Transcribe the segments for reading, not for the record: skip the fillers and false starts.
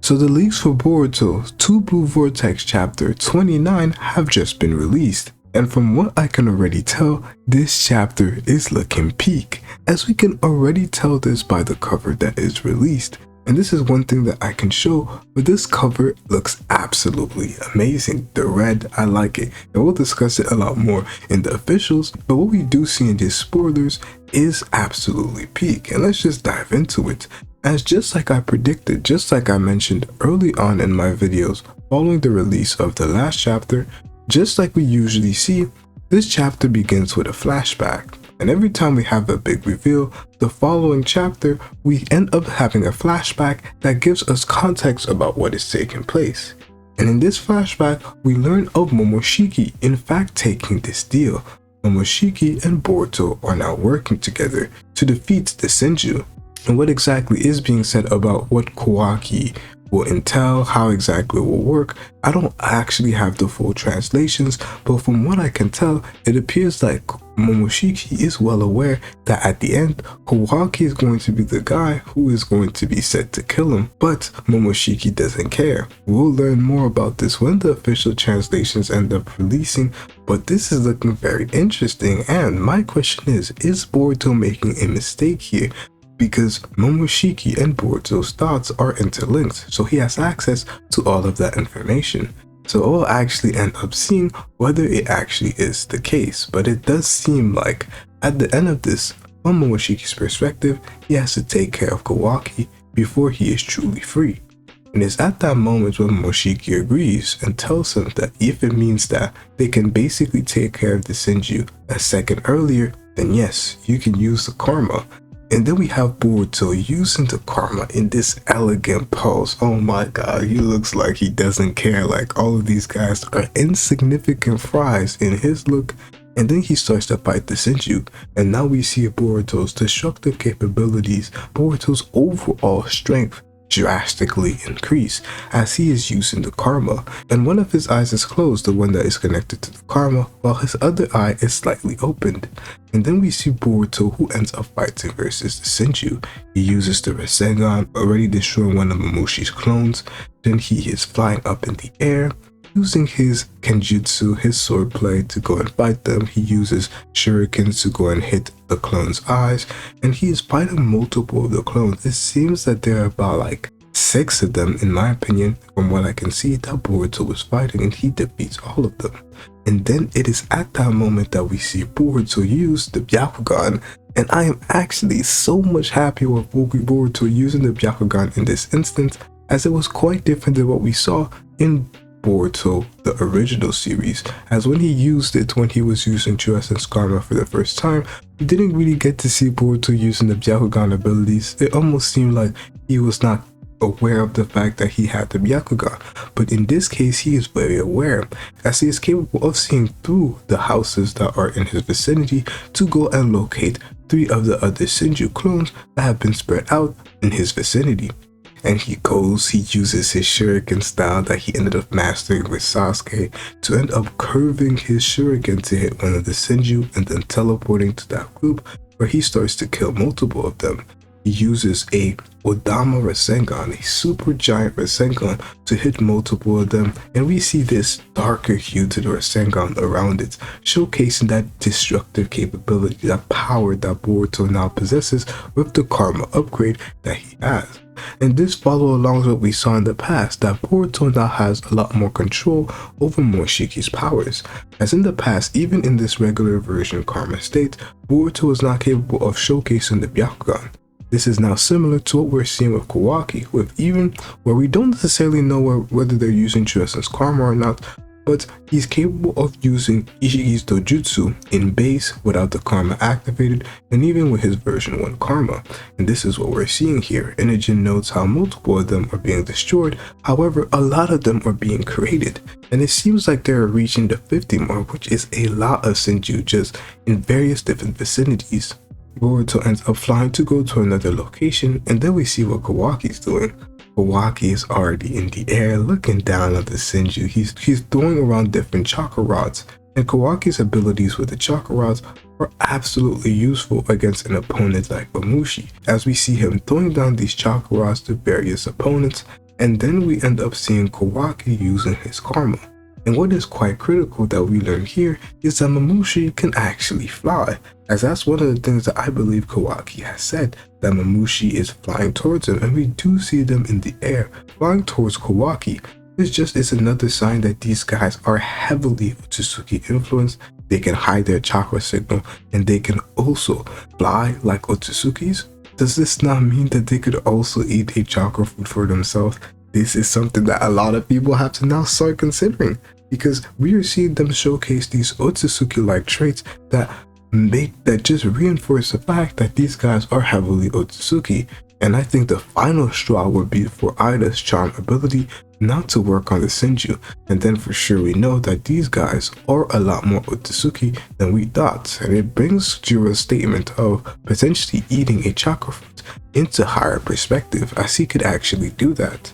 So the leaks for Boruto 2 Blue Vortex chapter 29 have just been released. And from what I can already tell, this chapter is looking peak, as we can already tell this by the cover that is released. And this is one thing that I can show, but this cover looks absolutely amazing. The red, I like it, and we'll discuss it a lot more in the officials, but what we do see in these spoilers is absolutely peak, and let's just dive into it. As just like I predicted, just like I mentioned early on in my videos following the release of the last chapter, just like we usually see, this chapter begins with a flashback. And every time we have a big reveal, the following chapter, we end up having a flashback that gives us context about what is taking place. And in this flashback, we learn of Momoshiki in fact taking this deal. Momoshiki and Boruto are now working together to defeat the Senju. And what exactly is being said about what Kawaki will entail, how exactly it will work, I don't actually have the full translations, but from what I can tell, it appears like Momoshiki is well aware that at the end, Kawaki is going to be the guy who is going to be set to kill him, but Momoshiki doesn't care. We'll learn more about this when the official translations end up releasing, but this is looking very interesting, and my question is Boruto making a mistake here? Because Momoshiki and Boruto's thoughts are interlinked, so he has access to all of that information. So we'll actually end up seeing whether it actually is the case, but it does seem like at the end of this, from Momoshiki's perspective, he has to take care of Kawaki before he is truly free. And it's at that moment when Momoshiki agrees and tells him that if it means that they can basically take care of the Senju a second earlier, then yes, you can use the karma. And then we have Boruto using the karma in this elegant pose. Oh my god, he looks like he doesn't care, like all of these guys are insignificant fries in his look. And then he starts to fight the Senju, and now we see Boruto's destructive capabilities, Boruto's overall strength drastically increase as he is using the karma, and one of his eyes is closed, the one that is connected to the karma, while his other eye is slightly opened. And then we see Boruto, who ends up fighting versus the Senju. He uses the Rasengan, already destroying one of Mamushi's clones. Then he is flying up in the air, using his Kenjutsu, his swordplay, to go and fight them. He uses shurikens to go and hit the clone's eyes, and he is fighting multiple of the clones. It seems that there are about like 6 of them, in my opinion, from what I can see, that Boruto was fighting, and he defeats all of them. And then it is at that moment that we see Boruto use the Byakugun, and I am actually so much happier with Boruto using the Byakugun in this instance, as it was quite different than what we saw in Boruto, the original series, as when he used it when he was using True Essence Karma for the first time, we didn't really get to see Boruto using the Byakugan abilities. It almost seemed like he was not aware of the fact that he had the Byakugan, but in this case he is very aware, as he is capable of seeing through the houses that are in his vicinity to go and locate 3 of the other Senju clones that have been spread out in his vicinity. And he uses his shuriken style that he ended up mastering with Sasuke to end up curving his shuriken to hit one of the Senju and then teleporting to that group where he starts to kill multiple of them. He uses a Odama Rasengan, a super giant Rasengan, to hit multiple of them, and we see this darker hue to the Rasengan around it, showcasing that destructive capability, that power that Boruto now possesses with the karma upgrade that he has. And this follows along with what we saw in the past, that Boruto now has a lot more control over Momoshiki's powers. As in the past, even in this regular version karma state, Boruto is not capable of showcasing the Byakugan. This is now similar to what we're seeing with Kawaki, with even where we don't necessarily know whether they're using True Essence Karma or not, but he's capable of using Ishigi's Dojutsu in base without the karma activated, and even with his version 1 karma. And this is what we're seeing here. Inogen notes how multiple of them are being destroyed, however a lot of them are being created, and it seems like they're reaching the 50 mark, which is a lot of Senju just in various different vicinities. Boruto ends up flying to go to another location, and then we see what Kawaki's doing. Kawaki is already in the air looking down at the Senju. He's throwing around different chakra rods, and Kawaki's abilities with the chakra rods are absolutely useful against an opponent like Mamushi, as we see him throwing down these chakra rods to various opponents, And then we end up seeing Kawaki using his karma. And what is quite critical that we learn here is that Mamushi can actually fly, as that's one of the things that I believe Kawaki has said, that Mamushi is flying towards him, and we do see them in the air flying towards Kawaki. It's another sign that these guys are heavily Otsutsuki influenced. They can hide their chakra signal, and they can also fly like Otsutsukis. Does this not mean that they could also eat a chakra food for themselves? This is something that a lot of people have to now start considering, because we are seeing them showcase these Otsutsuki-like traits that just reinforce the fact that these guys are heavily Otsutsuki. And I think the final straw would be for Ida's charm ability not to work on the Senju, and then for sure we know that these guys are a lot more Otsutsuki than we thought, and it brings Jiro's statement of potentially eating a chakra fruit into higher perspective, as he could actually do that.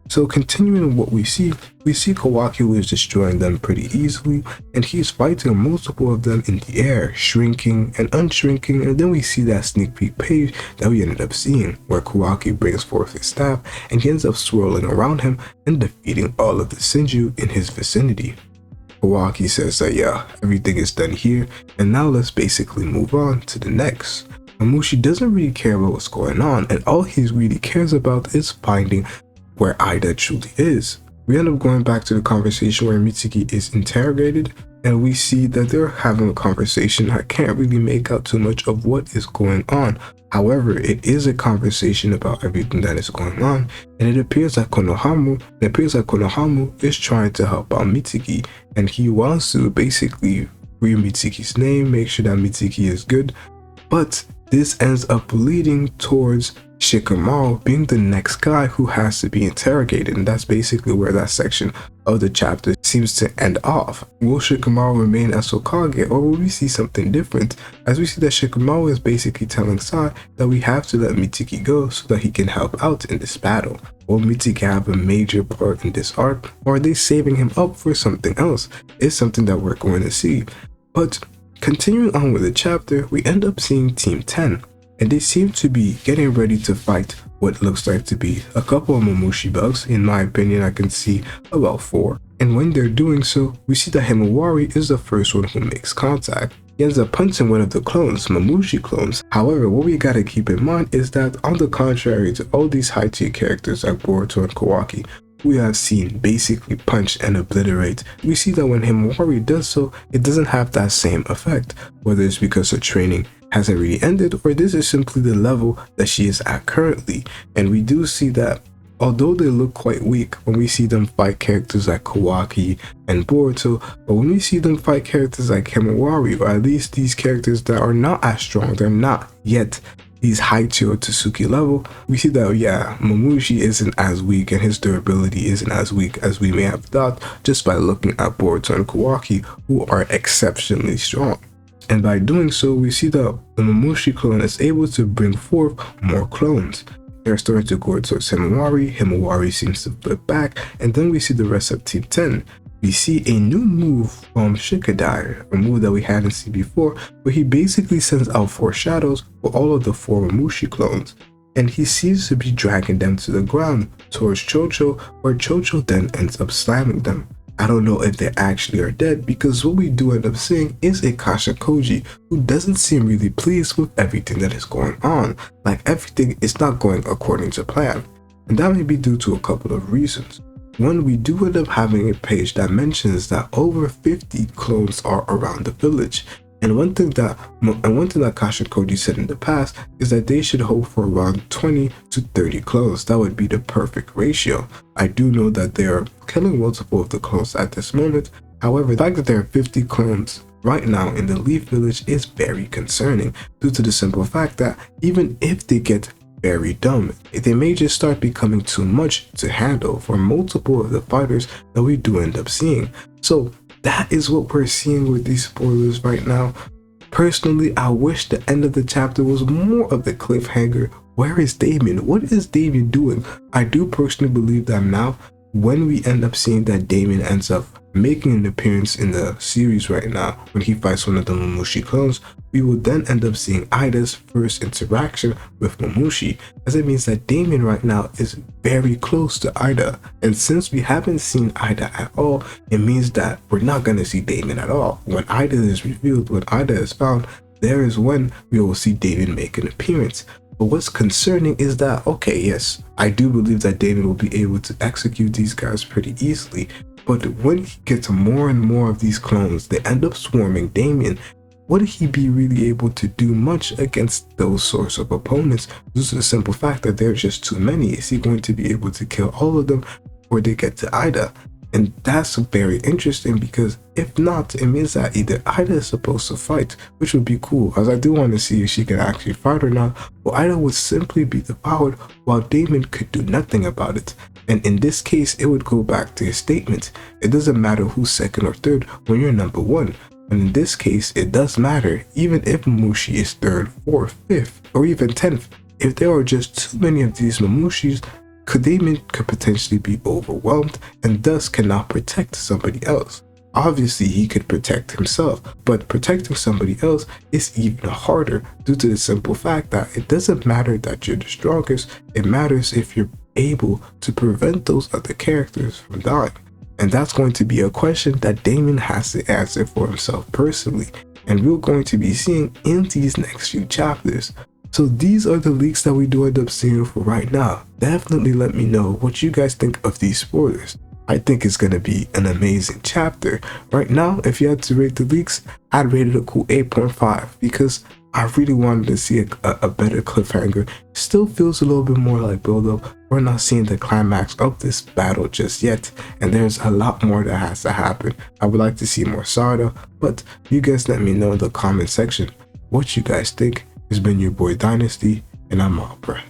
So continuing what we see Kawaki who is destroying them pretty easily, and he's fighting multiple of them in the air, shrinking and unshrinking, and then we see that sneak peek page that we ended up seeing, where Kawaki brings forth his staff, and he ends up swirling around him and defeating all of the Senju in his vicinity. Kawaki says that yeah, everything is done here, and now let's basically move on to the next. Mamushi doesn't really care about what's going on, and all he really cares about is finding where Ida truly is. We end up going back to the conversation where Mitsuki is interrogated, and we see that they're having a conversation. I can't really make out too much of what is going on. However, it is a conversation about everything that is going on, and it appears that Konohama is trying to help out Mitsuki, and he wants to basically read Mitsuki's name, make sure that Mitsuki is good, but this ends up leading towards Shikamaru being the next guy who has to be interrogated, and that's basically where that section of the chapter seems to end off. Will Shikamaru remain as Hokage, or will we see something different, as we see that Shikamaru is basically telling Sai that we have to let Mitsuki go so that he can help out in this battle? Will Mitsuki have a major part in this arc, or are they saving him up for something else? It's something that we're going to see. But continuing on with the chapter, we end up seeing Team 10. And they seem to be getting ready to fight what looks like to be a couple of Mamushi bugs. In my opinion, I can see about 4. And when they're doing so, we see that Himawari is the first one who makes contact. He ends up punching one of the clones, Mamushi clones. However, what we gotta keep in mind is that on the contrary to all these high tier characters like Boruto and Kawaki, we have seen basically punch and obliterate, we see that when Himawari does so, it doesn't have that same effect, whether it's because her training hasn't really ended, or this is simply the level that she is at currently. And we do see that although they look quite weak when we see them fight characters like Kawaki and Boruto, but when we see them fight characters like Himawari, or at least these characters that are not as strong, they're not yet these high tier Tsuki level, we see that yeah, Mamushi isn't as weak, and his durability isn't as weak as we may have thought just by looking at Boruto and Kawaki, who are exceptionally strong. And by doing so, we see that the Mamushi clone is able to bring forth more clones. They're starting to go towards Himawari. Himawari seems to flip back, and then we see the rest of Team 10. We see a new move from Shikadai, a move that we hadn't seen before, where he basically sends out 4 shadows for all of the 4 Mamushi clones. And he seems to be dragging them to the ground towards Chocho, where Chocho then ends up slamming them. I don't know if they actually are dead, because what we do end up seeing is a Kasha Koji who doesn't seem really pleased with everything that is going on. Like everything is not going according to plan. And that may be due to a couple of reasons. One, we do end up having a page that mentions that over 50 clones are around the village. And one thing that Kasha Koji said in the past is that they should hope for around 20 to 30 clones. That would be the perfect ratio. I do know that they are killing multiple of the clones at this moment. However, the fact that there are 50 clones right now in the Leaf Village is very concerning, due to the simple fact that even if they get very dumb, they may just start becoming too much to handle for multiple of the fighters that we do end up seeing. So that is what we're seeing with these spoilers right now. Personally, I wish the end of the chapter was more of the cliffhanger. Where is Damien? What is Damien doing? I do personally believe that now, when we end up seeing that Damien ends up making an appearance in the series right now, when he fights one of the Mamushi clones, we will then end up seeing Ida's first interaction with Mamushi, as it means that Damien right now is very close to Ida. And since we haven't seen Ida at all, it means that we're not going to see Damien at all. When Ida is revealed, when Ida is found, there is when we will see Damien make an appearance. But what's concerning is that, okay, yes, I do believe that Damien will be able to execute these guys pretty easily, but when he gets more and more of these clones, they end up swarming Damien. Would he be really able to do much against those sorts of opponents due to the simple fact that there are just too many? Is he going to be able to kill all of them before they get to Ida? And that's very interesting, because if not, it means that either Ida is supposed to fight, which would be cool, as I do want to see if she can actually fight or not, or Ida would simply be devoured while Damien could do nothing about it. And in this case, it would go back to his statement. It doesn't matter who's second or third when you're number one. And in this case, it does matter, even if Mamushi is third, fourth, fifth, or even 10th. If there are just too many of these Mamushis, Damien could potentially be overwhelmed and thus cannot protect somebody else. Obviously, he could protect himself, but protecting somebody else is even harder due to the simple fact that it doesn't matter that you're the strongest, it matters if you're able to prevent those other characters from dying. And that's going to be a question that Damien has to answer for himself personally, and we're going to be seeing in these next few chapters. So these are the leaks that we do end up seeing for right now. Definitely let me know what you guys think of these spoilers. I think it's going to be an amazing chapter. Right now, if you had to rate the leaks, I'd rate it a cool 8.5 because I really wanted to see a better cliffhanger. It still feels a little bit more like build up. We're not seeing the climax of this battle just yet, and there's a lot more that has to happen. I would like to see more Sarda, but you guys let me know in the comment section what you guys think. It's been your boy Dynasty, and I'm out, bruh.